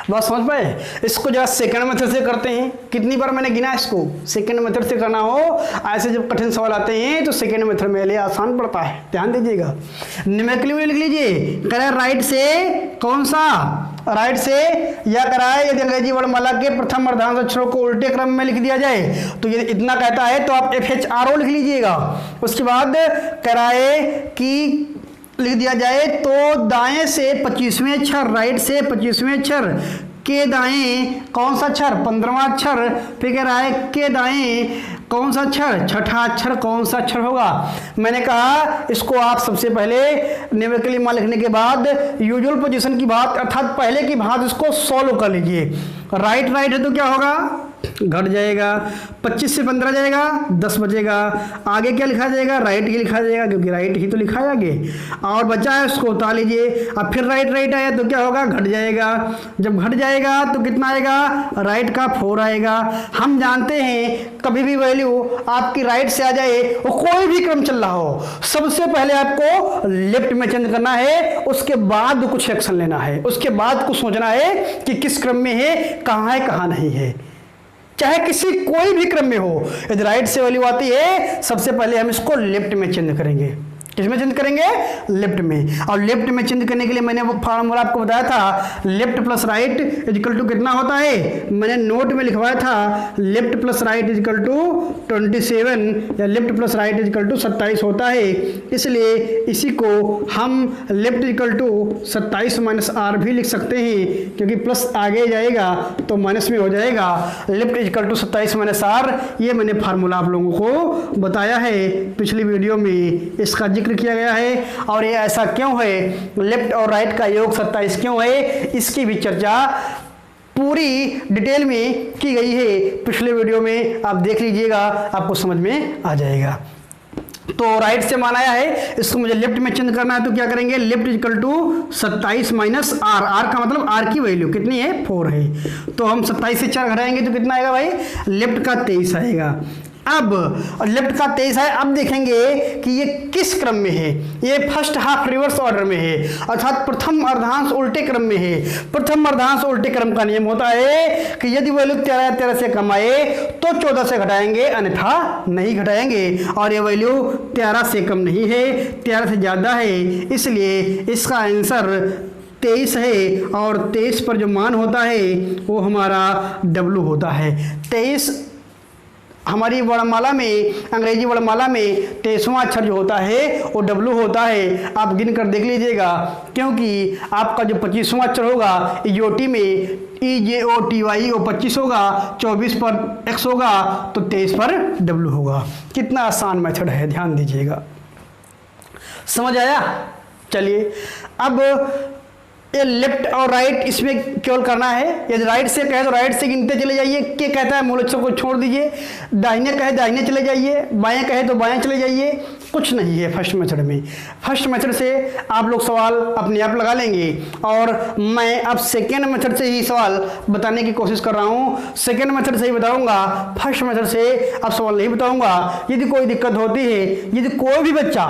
बात समझ पाए? इसको जरा सेकंड मेथड से करते हैं। कितनी बार मैंने गिना इसको, सेकंड मेथड से करना हो, ऐसे जब कठिन सवाल आते हैं तो सेकंड मेथड मेरे लिए आसान पड़ता है, ध्यान दीजिएगा। न्यूमेरिकली लिख लीजिए, कह रहा है राइट से कौन सा, राइट से, या कह रहा है यदि अंग्रेजी वर्णमाला के प्रथम अर्धांश अक्षरों को उल्टे क्रम में लिख दिया जाए, तो ये इतना कहता है तो आप FHRO लिख लीजिएगा। उसके बाद कह रहा है कि लिख दिया जाए तो दाएं से 25वें अक्षर, राइट से 25वें अक्षर, के दाएं कौन सा अक्षर, 15वां अक्षर। फिर कह रहा है के दाएं कौन सा अक्षर, छठा अक्षर कौन सा अक्षर होगा। मैंने कहा इसको आप सबसे पहले न्यूमेरिकली मान लिखने के बाद यूजुअल पोजीशन की बात अर्थात पहले की बात इसको सॉल्व कर लीजिए। राइट राइट है तो क्या होगा, घट जाएगा, 25 से 15 जाएगा, 10 बचेगा। आगे क्या लिखा जाएगा, राइट ही लिखा जाएगा क्योंकि राइट ही तो लिखा है आगे, और बचा है उसको उतार लीजिए। अब फिर राइट राइट आया तो क्या होगा, घट जाएगा। जब घट जाएगा तो कितना आएगा, राइट का 4 आएगा। हम जानते हैं कभी भी वैल्यू आपकी राइट से आ जाए वो कोई भी क्रम चल रहा हो, सबसे पहले आपको लेफ्ट में चेंज करना है, उसके बाद कुछ एक्शन लेना है, उसके बाद कुछ सोचना है कि किस क्रम में है, कहाँ नहीं है, चाहे किसी कोई भी क्रम में हो। यदि राइट से वैल्यू आती है सबसे पहले हम इसको लेफ्ट में चेंज करेंगे। किसमें चेंज करेंगे, लेफ्ट में। और लेफ्ट में चेंज करने के लिए मैंने वो फार्मूला आपको बताया था, left plus right equal to कितना होता है, मैंने नोट में लिखवाया था, left plus right equal to 27 या left plus right equal to 27 होता है। इसलिए इसी को हम left equal to 27 minus R भी लिख सकते हैं, क्योंकि प्लस आगे जाएगा तो माइनस में हो जाएगा। Left equal to 27 minus R, ये मैंने फार्मूला आप लोगों को बताया है पिछली वीडियो में, इसका जिक्र किया गया है। और ये ऐसा क्यों है, लेफ्ट और राइट का योग 27 क्यों है, इसकी भी चर्चा पूरी डिटेल में की गई है पिछले वीडियो में, आप देख लीजिएगा, आपको समझ में आ जाएगा। तो राइट से मान आया है, इसको मुझे लेफ्ट में चेंज करना है तो क्या करेंगे, left equal to 27 minus R, R का मतलब आर की वैल्यू कितनी है, 4 है। तो हम 27 से 4 घटाएंगे तो कितना आएगा भाई, लेफ्ट का 23 आएगा। अब लेफ्ट का 23 है, अब देखेंगे कि ये किस क्रम में है, ये फर्स्ट हाफ रिवर्स ऑर्डर में है, अर्थात प्रथम अर्धांश उल्टे क्रम में है। प्रथम अर्धांश उल्टे क्रम का नियम होता है कि यदि वैल्यू 13 से कम आए तो 14 से घटाएंगे, अन्यथा नहीं घटाएंगे। और ये वैल्यू 13 से कम नहीं है, 13 से ज़्यादा है, इसलिए इसका आंसर 23 है। और 23 पर जो मान होता है वो हमारा W होता है। 23 हमारी वर्णमाला में, अंग्रेजी वर्णमाला में 23वां अक्षर जो होता है वो W होता है। आप गिन कर देख लीजिएगा, क्योंकि आपका जो 25वां अक्षर होगा EOT में EJOTY वो 25 होगा, 24 पर X होगा तो 23 पर W होगा। कितना आसान मेथड है, ध्यान दीजिएगा। समझ आया? चलिए अब ये लेफ्ट और राइट इसमें केवल करना है। यदि राइट से कहे तो राइट से गिनते चले जाइए, के कहता है मूल अक्षर को छोड़ दीजिए, दाहिने कहे दाहिने चले जाइए, बाएं कहे तो बाएं चले जाइए, कुछ नहीं है फर्स्ट मेथड में। फर्स्ट मेथड से आप लोग सवाल अपने आप लगा लेंगे, और मैं अब सेकेंड मेथड से ही सवाल बताने की कोशिश कर रहा हूँ। सेकेंड मेथड से ही बताऊँगा, फर्स्ट मेथड से अब सवाल नहीं बताऊँगा। यदि कोई दिक्कत होती है, यदि कोई भी बच्चा,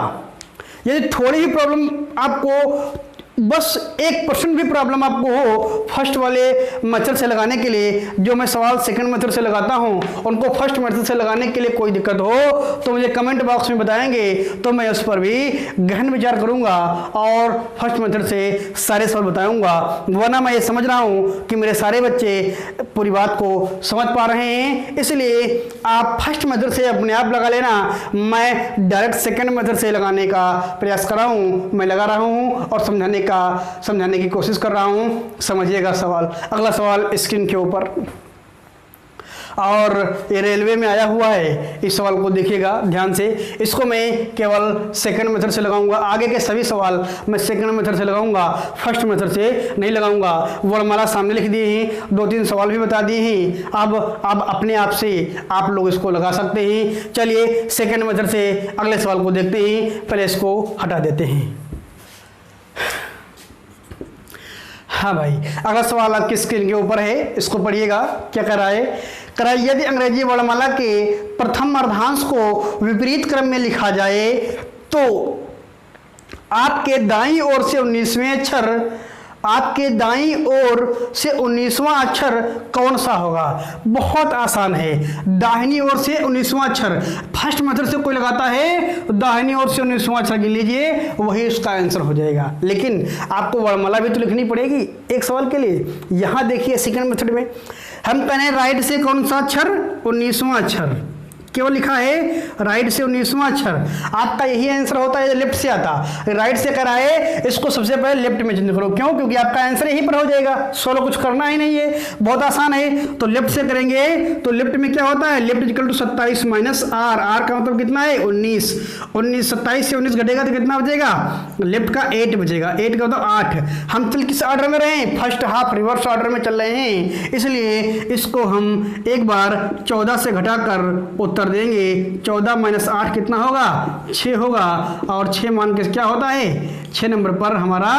यदि थोड़ी ही प्रॉब्लम आपको, बस 1% भी प्रॉब्लम आपको हो फर्स्ट वाले मेथड से लगाने के लिए, जो मैं सवाल सेकंड मेथड से लगाता हूं, उनको फर्स्ट मेथड से लगाने के लिए कोई दिक्कत हो तो मुझे कमेंट बॉक्स में बताएंगे, तो मैं उस पर भी गहन विचार करूंगा और फर्स्ट मेथड से सारे सवाल बताऊंगा। वरना मैं ये समझ रहा हूं कि मेरे सारे बच्चे पूरी बात को समझ पा रहे हैं, इसलिए आप फर्स्ट मेथड से अपने आप लगा लेना। मैं डायरेक्ट सेकेंड मेथड से लगाने का प्रयास कर रहा हूँ, मैं लगा रहा हूँ और समझाने की कोशिश कर रहा हूं। समझिएगा सवाल। अगला सवाल स्क्रीन के ऊपर, और ये रेलवे में आया हुआ है, इस सवाल को देखिएगा ध्यान से। इसको मैं केवल सेकंड मेथड से लगाऊंगा, आगे के सभी सवाल मैं सेकंड मेथड से लगाऊंगा, फर्स्ट मेथड से नहीं लगाऊंगा। वर्णमाला सामने लिख दी हैं, 2-3 सवाल भी बता दिए हैं। अब अपने आप से आप लोग इसको लगा सकते हैं। चलिए सेकंड मेथड से अगले सवाल को देखते हैं, पहले इसको हटा देते हैं। हाँ भाई, अगला सवाल आपकी स्क्रीन के ऊपर है, इसको पढ़िएगा। क्या कह रहा है, यदि अंग्रेजी वर्णमाला के प्रथम अर्धांश को विपरीत क्रम में लिखा जाए तो आपके दाईं ओर से 19वें अक्षर, आपके दाईं ओर से 19वां अक्षर कौन सा होगा? बहुत आसान है, दाहिनी ओर से 19वां अक्षर। फर्स्ट मेथड से कोई लगाता है, दाहिनी ओर से 19वां अक्षर गिन लीजिए, वही उसका आंसर हो जाएगा। लेकिन आपको वर्णमाला भी तो लिखनी पड़ेगी एक सवाल के लिए। यहाँ देखिए सेकंड मेथड में हम कह रहे हैं राइट से कौन सा अक्षर, 19वां अक्षर। केवल लिखा है राइट से 19वां अक्षर। आपका यही आंसर होता है लेफ्ट से आता, राइट से कराए इसको सबसे पहले लेफ्ट में चेंज करो। क्यों? क्योंकि आपका आंसर यहीं पर हो जाएगा, सोलो कुछ करना ही नहीं है, बहुत आसान है। तो लेफ्ट से करेंगे तो लेफ्ट में क्या होता है, left equal to 27 minus R, R का मतलब कितना है 19, 27 से 19 घटेगा तो कितना बचेगा, लेफ्ट का 8 बचेगा, 8 का मतलब 8। हम चल किस ऑर्डर में रहे हैं, फर्स्ट हाफ रिवर्स ऑर्डर में चल रहे हैं, इसलिए इसको हम एक बार 14 से घटाकर उत्तर देंगे। 14 माइनस 8 कितना होगा, 6 होगा, और 6 मान के क्या होता है, 6 नंबर पर हमारा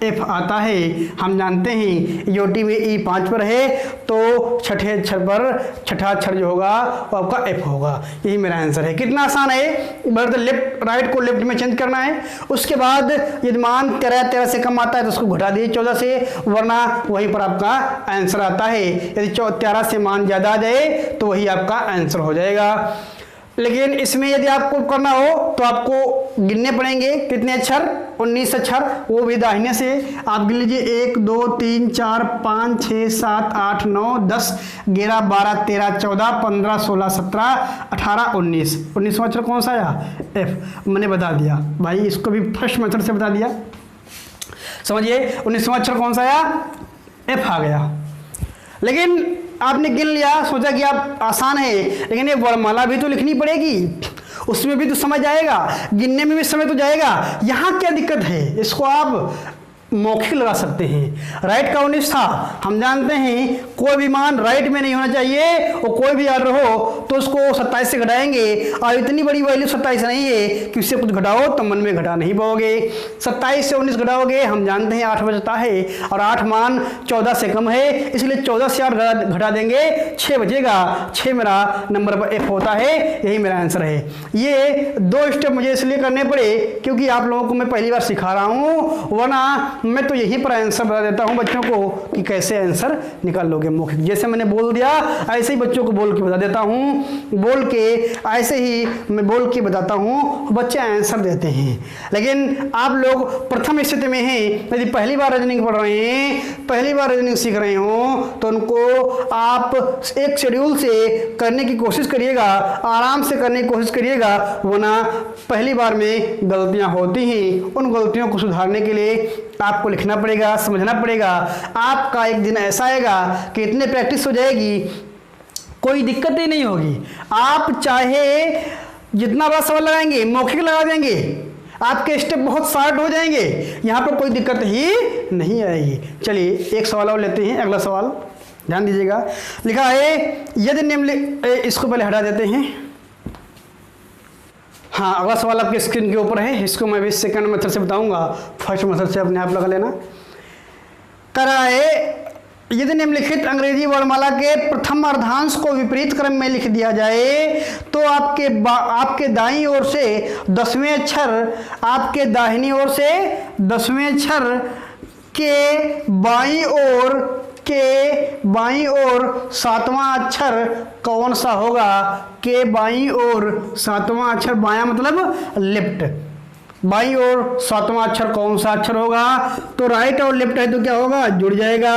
F आता है। हम जानते हैं यूटी में E 5 पर है तो छठे अक्षर पर छठा अक्षर जो होगा वो आपका F होगा। यही मेरा आंसर है। कितना आसान है, बस लेफ्ट राइट को लेफ्ट में चेंज करना है। उसके बाद यदि मान 13 से कम आता है तो उसको घटा दीजिए 14 से, वरना वहीं पर आपका आंसर आता है। यदि 13 से मान ज़्यादा आ जाए तो वही आपका आंसर हो जाएगा। लेकिन इसमें यदि आपको करना हो तो आपको गिनने पड़ेंगे कितने अक्षर, 19 अक्षर, वो भी दाहिने से। आप गिन लीजिए 1 2 3 4 5 6 7 8 9 10 11 12 13 14 15 16 17 18 19। 19वां अक्षर कौन सा आया, F। मैंने बता दिया भाई, इसको भी फर्स्ट मेथड से बता दिया। समझिए 19वां अक्षर कौन सा आया, F आ गया। लेकिन आपने गिन लिया, सोचा कि आप आसान है, लेकिन ये वर्णमाला भी तो लिखनी पड़ेगी, उसमें भी तो समय जाएगा, गिनने में भी समय तो जाएगा। यहाँ क्या दिक्कत है, इसको आप मौखिक लगा सकते हैं। राइट का 19 था, हम जानते हैं कोई भी मान राइट में नहीं होना चाहिए, और कोई भी ऑर्डर हो तो उसको 27 से घटाएंगे, और इतनी बड़ी वैल्यू 27 नहीं है कि उससे कुछ घटाओ तो मन में घटा नहीं पाओगे। 27 से 19 घटाओगे, हम जानते हैं 8 बचता है, और 8 मान 14 से कम है, इसलिए 14 से 8 घटा देंगे, 6 बचेगा। 6 मेरा नंबर पर F होता है, यही मेरा आंसर है। ये 2 स्टेप मुझे इसलिए करने पड़े क्योंकि आप लोगों को मैं पहली बार सिखा रहा हूँ, वरना मैं तो यहीं पर आंसर बता देता हूं बच्चों को कि कैसे आंसर निकाल लोगे मौखिक। जैसे मैंने बोल दिया ऐसे ही बच्चों को बोल के बता देता हूं, बोल के ऐसे ही मैं बोल के बताता हूं, बच्चे आंसर देते हैं। लेकिन आप लोग प्रथम स्थिति में हैं, यदि पहली बार रीजनिंग पढ़ रहे हैं, पहली बार रीजनिंग सीख रहे हो, तो उनको आप एक शेड्यूल से करने की कोशिश करिएगा, आराम से करने की कोशिश करिएगा, वरना पहली बार में गलतियां होती हैं। उन गलतियों को सुधारने के लिए आपको लिखना पड़ेगा, समझना पड़ेगा। आपका एक दिन ऐसा आएगा कि इतने प्रैक्टिस हो जाएगी, कोई दिक्कत ही नहीं होगी। आप चाहे जितना बड़ा सवाल लगाएंगे मौखिक लगा देंगे, आपके स्टेप बहुत शार्ट हो जाएंगे, यहाँ पर कोई दिक्कत ही नहीं आएगी। चलिए एक सवाल और लेते हैं, अगला सवाल ध्यान दीजिएगा। लिखा है यदि निम्नलिखित, इसको पहले हटा देते हैं। हाँ, अगला सवाल आपके स्क्रीन के ऊपर है, इसको मैं भी सेकंड मेथड से बताऊंगा, फर्स्ट मेथड से अपने आप लगा लेना। करा है यदि निम्नलिखित अंग्रेजी वर्णमाला के प्रथम अर्धांश को विपरीत क्रम में लिख दिया जाए तो आपके दाईं ओर से 10वें अक्षर, आपके दाहिनी ओर से 10वें अक्षर के बाईं ओर 7वां अक्षर कौन सा होगा। के बाईं ओर 7वां अक्षर, बायां मतलब लेफ्ट, बाईं ओर 7वां अक्षर कौन सा अक्षर होगा। तो राइट और लेफ्ट है तो क्या होगा, जुड़ जाएगा।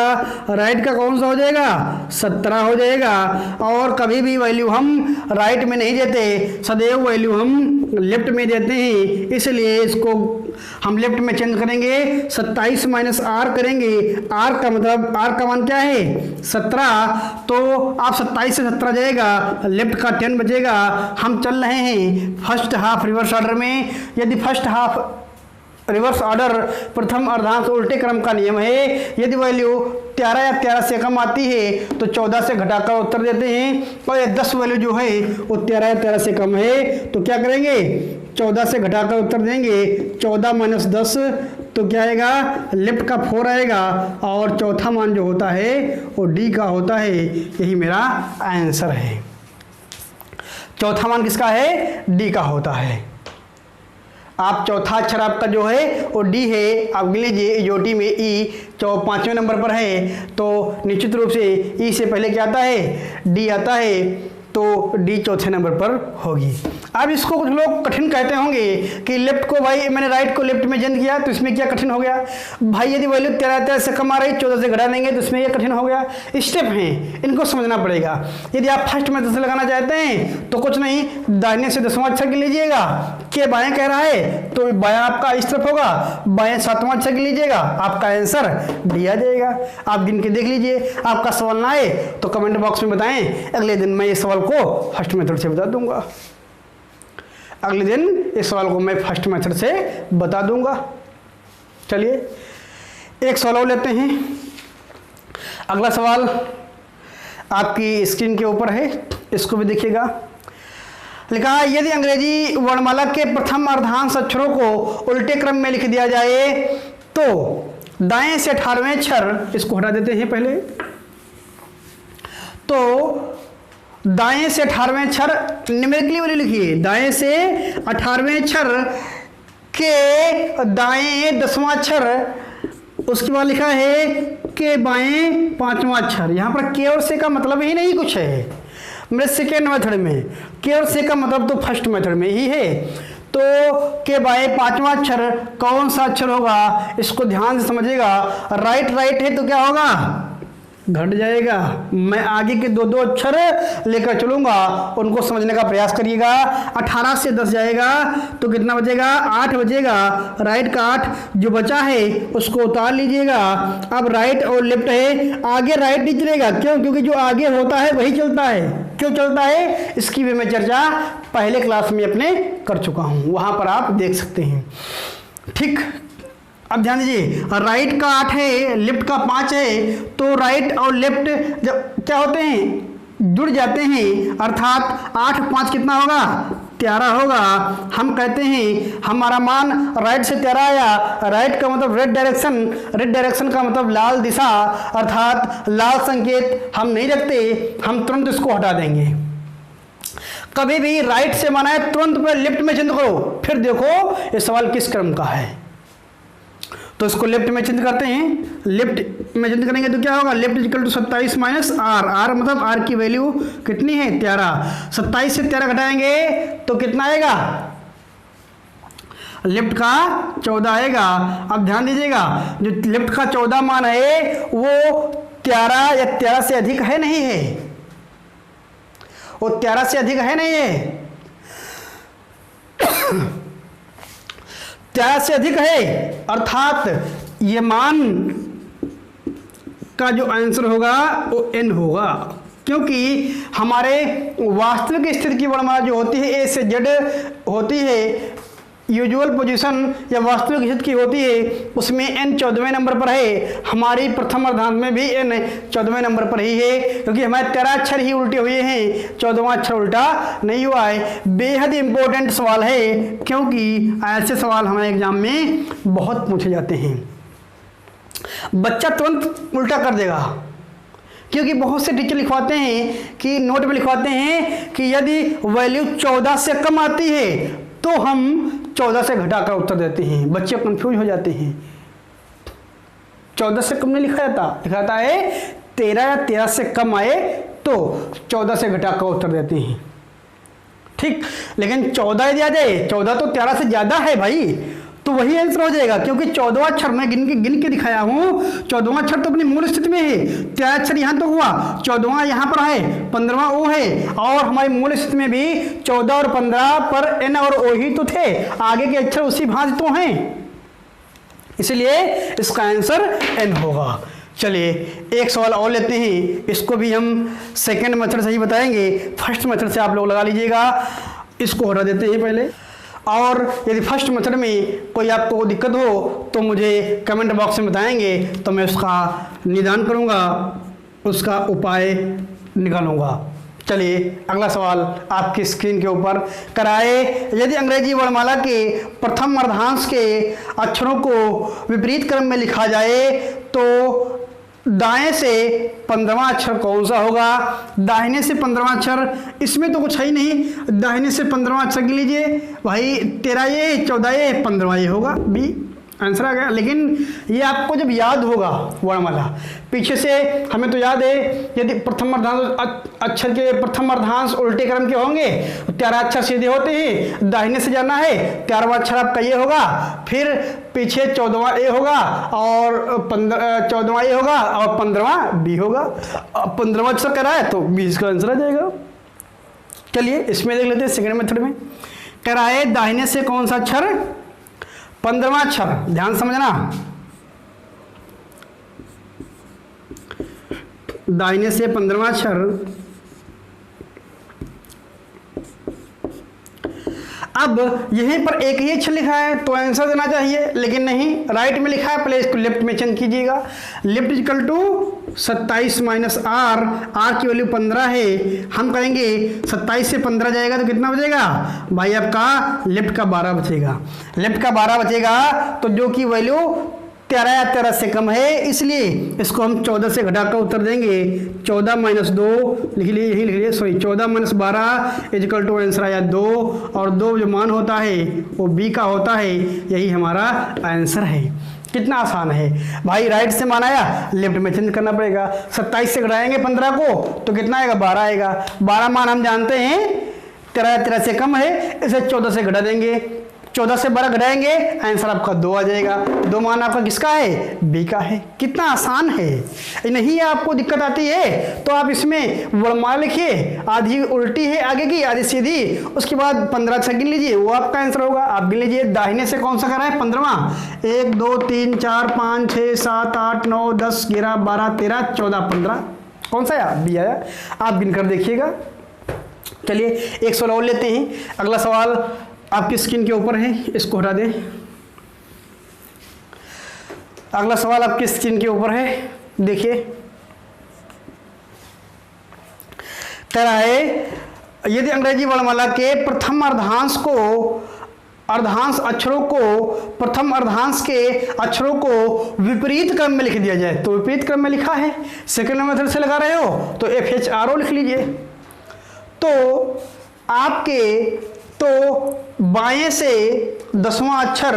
राइट का कौन सा हो जाएगा, 17 हो जाएगा। और कभी भी वैल्यू हम राइट में नहीं देते, सदैव वैल्यू हम लेफ्ट में देते हैं, इसलिए इसको हम लेफ्ट में चेंज करेंगे। 27 माइनस आर करेंगे, आर का मतलब आर का मान क्या है 17, तो आप 27 से 17 जाएगा, लेफ्ट का 10 बचेगा। हम चल रहे हैं फर्स्ट हाफ रिवर्स ऑर्डर में। यदि फर्स्ट हाफ रिवर्स ऑर्डर प्रथम अर्धांश उल्टे क्रम का नियम है, यदि वैल्यू 13 या 13 से कम आती है तो 14 से घटाकर उत्तर देते हैं, और ये 10 वैल्यू जो है वो 13 या 13 से कम है तो क्या करेंगे, 14 से घटाकर उत्तर देंगे। 14 माइनस 10 तो क्या आएगा, लेफ्ट का 4 आएगा, और चौथा मान जो होता है वो डी का होता है। यही मेरा आंसर है। चौथा मान किसका है, डी का होता है। आप चौथा अक्षर आपका जो है वो डी है। आप गिन लीजिए यूटी में ई 5वें नंबर पर है, तो निश्चित रूप से ई से पहले क्या आता है, डी आता है, तो डी चौथे नंबर पर होगी। अब इसको कुछ लोग कठिन कहते होंगे कि लेफ्ट को भाई मैंने राइट को लेफ्ट में चेंज किया तो इसमें क्या कठिन हो गया भाई, यदि वैल्यू 13 से कम आ रही 14 से घटा देंगे तो इसमें यह कठिन हो गया। स्टेप हैं, इनको समझना पड़ेगा। यदि आप फर्स्ट मेथड से लगाना चाहते हैं तो कुछ नहीं, दाहिने से 10वां अक्षर के लीजिएगा, के बाएं कह रहा है तो बायां आपका इस तरफ होगा, बाएं 7वां अक्षर के लीजिएगा, आपका आंसर डी आ जाएगा। आप गिन के देख लीजिए, आपका सवाल ना आए तो कमेंट बॉक्स में बताएं, अगले दिन मैं इस सवाल को फर्स्ट मेथड से बता दूंगा। अगले दिन इस सवाल को मैं फर्स्ट मेथड से बता दूंगा। चलिए एक सवाल और लेते हैं। अगला सवाल आपकी स्क्रीन के ऊपर है, इसको भी देखिएगा। लिखा है यदि अंग्रेजी वर्णमाला के प्रथम अर्धांश अक्षरों को उल्टे क्रम में लिख दिया जाए तो दाएं से 18वें अक्षर, इसको हटा देते हैं पहले, तो दाएं से 18वें अक्षर न्यूमेरिकली वाली लिखिए, दाएं से 18वें अक्षर के दाएं 10वां अक्षर, उसके बाद लिखा है के बाएं 5वां अक्षर। यहां पर के और से का मतलब ही नहीं कुछ है मेरे सेकेंड मेथड में, के और से का मतलब तो फर्स्ट मेथड में ही है। तो के बाएं 5वां अक्षर कौन सा अक्षर होगा, इसको ध्यान से समझिएगा। राइट राइट है तो क्या होगा, घट जाएगा। मैं आगे के दो अक्षर लेकर चलूंगा, उनको समझने का प्रयास करिएगा। 18 से 10 जाएगा तो कितना बचेगा, 8 बचेगा। राइट का 8 जो बचा है उसको उतार लीजिएगा। अब राइट और लेफ्ट है, आगे राइट नहीं चलेगा, क्यों, क्योंकि जो आगे होता है वही चलता है। क्यों चलता है, इसकी भी मैं चर्चा पहले क्लास में अपने कर चुका हूं, वहां पर आप देख सकते हैं। ठीक, अब ध्यान दीजिए, राइट का 8 है, लेफ्ट का 5 है, तो राइट और लेफ्ट जब क्या होते हैं, जुड़ जाते हैं, अर्थात 8 5 कितना होगा, 13 होगा। हम कहते हैं हमारा मान राइट से 13 आया, राइट का मतलब रेड डायरेक्शन, रेड डायरेक्शन का मतलब लाल दिशा, अर्थात लाल संकेत हम नहीं रखते, हम तुरंत इसको हटा देंगे। कभी भी राइट से माना है तुरंत पर लेफ्ट में चिन्ह करो, फिर देखो ये सवाल किस क्रम का है। तो इसको लेफ्ट में चिन्ह करते हैं, लेफ्ट में चिन्ह करेंगे तो क्या होगा, left equal to 27 minus R, R मतलब आर की वैल्यू कितनी है, 13। 27 से 13 घटाएंगे तो कितना आएगा, लेफ्ट का 14 आएगा। अब ध्यान दीजिएगा, जो लेफ्ट का 14 मान है वो 13 या 13 से अधिक है नहीं है, वो 13 से अधिक है नहीं है, 13 से अधिक है, अर्थात ये मान का जो आंसर होगा वो n होगा, क्योंकि हमारे वास्तविक स्थिति की वर्णमाला जो होती है a से z होती है, यूजुअल पोजीशन या वास्तविक स्थिति की होती है, उसमें n 14वें नंबर पर है। हमारी प्रथम अर्धांश में भी n 14वें नंबर पर ही है, क्योंकि हमारे 13 अक्षर ही उल्टे हुए हैं, 14वां अक्षर उल्टा नहीं हुआ है। बेहद इंपॉर्टेंट सवाल है, क्योंकि ऐसे सवाल हमारे एग्जाम में बहुत पूछे जाते हैं। बच्चा तुरंत उल्टा कर देगा, क्योंकि बहुत से टीचर लिखवाते हैं कि नोट में लिखवाते हैं कि यदि वैल्यू 14 से कम आती है तो हम 14 से घटाकर उत्तर देते हैं। बच्चे कंफ्यूज हो जाते हैं, 14 से कम नहीं लिखा जाता, लिखा जाता है 13 या 13 से कम आए तो 14 से घटाकर उत्तर देते हैं। ठीक, लेकिन 14 यदि आ जाए, 14 तो 13 से ज़्यादा है भाई, तो वही आंसर हो जाएगा, क्योंकि 14वां अक्षर मैं गिन के दिखाया हूँ, 14वां अक्षर तो अपनी मूल स्थिति में है, 13 अक्षर यहाँ तो हुआ, 14वां यहाँ पर है, 15वां ओ है, और हमारी मूल स्थिति में भी 14 और 15 पर एन और ओ ही तो थे, आगे के अक्षर उसी भांति तो हैं, इसलिए इसका आंसर एन होगा। चलिए एक सवाल और लेते हैं, इसको भी हम सेकेंड मेथड से ही बताएंगे, फर्स्ट मेथड से आप लोग लगा लीजिएगा। इसको हटा देते हैं पहले, और यदि फर्स्ट मेथड में कोई आपको दिक्कत हो तो मुझे कमेंट बॉक्स में बताएंगे, तो मैं उसका निदान करूंगा, उसका उपाय निकालूंगा। चलिए अगला सवाल आपकी स्क्रीन के ऊपर कराए, यदि अंग्रेजी वर्णमाला के प्रथम अर्धांश के अक्षरों को विपरीत क्रम में लिखा जाए तो दाएं से 15वां अक्षर कौन सा होगा, दाहिने से 15वां अक्षर, इसमें तो कुछ है ही नहीं, दाहिने से 15वां अक्षर के लीजिए भाई, 13 ये 14 ये 15वां ये होगा बी। आंसर आ गया। लेकिन ये आपको जब याद होगा वर्णमाला, पीछे से हमें तो याद है, यदि प्रथम अर्धांश अक्षर के प्रथम अर्धांश उल्टे क्रम के होंगे तो 13 अक्षर सीधे होते हैं, दाहिने से जाना है, 13वां अक्षर आपका ये होगा, फिर पीछे 14वां ए होगा और 14वां ए होगा और 15वां बी होगा। 15वां अक्षर कह रहा है तो 20 का आंसर आ जाएगा। चलिए इसमें देख लेते हैं सेकंड मेथड में। कह रहा है दाहिने से कौन सा अक्षर, 15वां अक्षर, ध्यान समझना, दाहिने से 15वां अक्षर। अब यहीं पर एक ही अक्षर लिखा है तो आंसर देना चाहिए, लेकिन नहीं, राइट में लिखा है, पहले इसको लेफ्ट में चेंज कीजिएगा। Left equal to 27 minus R, R की वैल्यू 15 है, हम कहेंगे 27 से 15 जाएगा तो कितना बचेगा भाई, आपका लेफ्ट का 12 बचेगा। लेफ्ट का 12 बचेगा तो जो कि वैल्यू 13 या 13 से कम है, इसलिए इसको हम 14 से घटाकर उत्तर देंगे। 14 माइनस 2 लिख लिए, यही लिख लिए, sorry 14 minus 12 equal to answer आया 2, और 2 जो मान होता है वो बी का होता है, यही हमारा आंसर है। कितना आसान है भाई, राइट से मान आया, लेफ्ट में चेंज करना पड़ेगा। 27 से घटाएंगे 15 को तो कितना आएगा, 12 आएगा। 12 मान हम जानते हैं 13 या 13 से कम है, इसे 14 से घटा देंगे, 14 से 12 घटाएंगे, आंसर आपका 2 आ जाएगा। 2 मान आपका किसका है, बी का है। कितना आसान है। नहीं आपको दिक्कत आती है तो आप इसमें वर्णमाला लिखिए, आधी उल्टी है आगे की, आधी सीधी, उसके बाद 15 अक्षर गिन लीजिए, वो आपका आंसर होगा। आप गिन लीजिए दाहिने से कौन सा कर रहा है, 15वां, 1 2 3 4 5 6 7 8 9 10 11 12 13 14 15, कौन सा आया, बी आया। आप गिन कर देखिएगा। चलिए एक सवाल और लेते हैं। अगला सवाल आपकी स्क्रीन के ऊपर है, इसको हटा दें। अगला सवाल आपकी स्क्रीन के ऊपर है, देखिए। कह रहा है यदि अंग्रेजी वर्णमाला के प्रथम अर्धांश को, अर्धांश अक्षरों को, प्रथम अर्धांश के अक्षरों को विपरीत क्रम में लिख दिया जाए, तो विपरीत क्रम में लिखा है, सेकंड मेथड से लगा रहे हो तो FHRO लिख लीजिए। तो आपके बाएं से 10वां अक्षर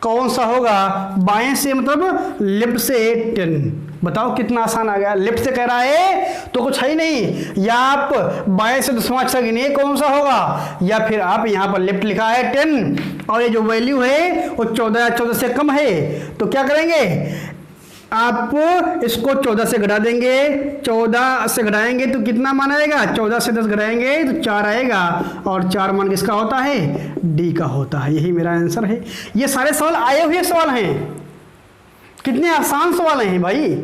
कौन सा होगा, बाएं से मतलब लेफ्ट से 10। बताओ कितना आसान आ गया। लेफ्ट से कह रहा है तो कुछ है ही नहीं, या आप बाएं से 10वां अक्षर गिनिए कौन सा होगा, या फिर आप यहाँ पर लेफ्ट लिखा है 10 और ये जो वैल्यू है वो 14 या 14 से कम है, तो क्या करेंगे, आप इसको 14 से घटा देंगे। 14 से घटाएंगे तो कितना मान आएगा, 14 से 10 घटाएंगे तो 4 आएगा, और 4 मान किसका होता है, डी का होता है। यही मेरा आंसर है। ये सारे सवाल आए हुए सवाल हैं, कितने आसान सवाल हैं भाई,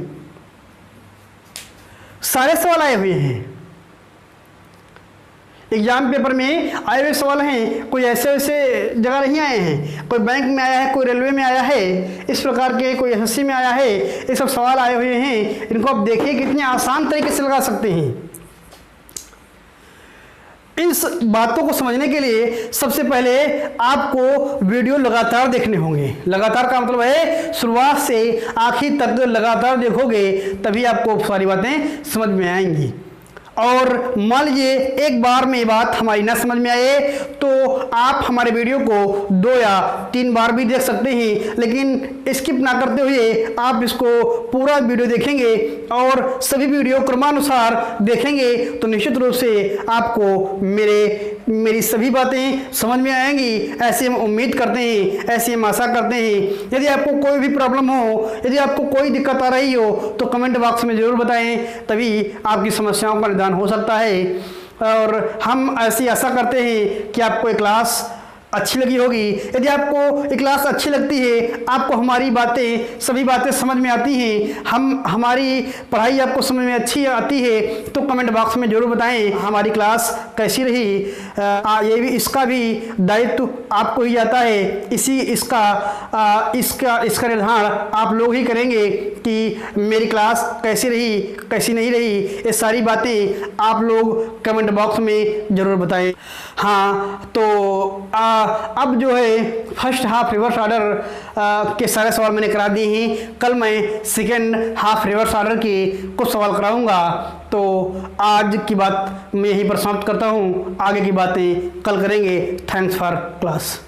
सारे सवाल आए हुए हैं। एग्जाम पेपर में आए हुए सवाल हैं, कोई ऐसे वैसे जगह नहीं आए हैं, कोई बैंक में आया है, कोई रेलवे में आया है, इस प्रकार के कोई SSC में आया है, ये सब सवाल आए हुए हैं। इनको आप देखिए कितने आसान तरीके से लगा सकते हैं। इस बातों को समझने के लिए सबसे पहले आपको वीडियो लगातार देखने होंगे। लगातार का मतलब है शुरुआत से आखिर तक लगातार देखोगे तभी आपको सारी बातें समझ में आएंगी। और मान लीजिए एक बार में ये बात हमारी ना समझ में आए तो आप हमारे वीडियो को 2 या 3 बार भी देख सकते हैं, लेकिन स्किप ना करते हुए आप इसको पूरा वीडियो देखेंगे और सभी वीडियो क्रमानुसार देखेंगे तो निश्चित रूप से आपको मेरी सभी बातें समझ में आएंगी, ऐसी हम उम्मीद करते हैं, ऐसी हम आशा करते हैं। यदि आपको कोई भी प्रॉब्लम हो, यदि आपको कोई दिक्कत आ रही हो तो कमेंट बॉक्स में ज़रूर बताएं, तभी आपकी समस्याओं का निदान हो सकता है। और हम ऐसी आशा करते हैं कि आपको ये क्लास अच्छी लगी होगी। यदि आपको ये क्लास अच्छी लगती है, आपको हमारी बातें, सभी बातें समझ में आती हैं, हमारी पढ़ाई आपको समझ में अच्छी आती है, तो कमेंट बॉक्स में ज़रूर बताएं हमारी क्लास कैसी रही। ये भी, इसका भी दायित्व आपको ही जाता है। इसका निर्धारण आप लोग ही करेंगे कि मेरी क्लास कैसी रही, कैसी नहीं रही। ये सारी बातें आप लोग कमेंट बॉक्स में ज़रूर बताएं। हाँ, तो अब जो है फर्स्ट हाफ रिवर्स ऑर्डर के सारे सवाल मैंने करा दिए हैं। कल मैं सेकेंड हाफ रिवर्स ऑर्डर के कुछ सवाल कराऊंगा। तो आज की बात मैं यहीं पर समाप्त करता हूँ, आगे की बातें कल करेंगे। Thanks for class.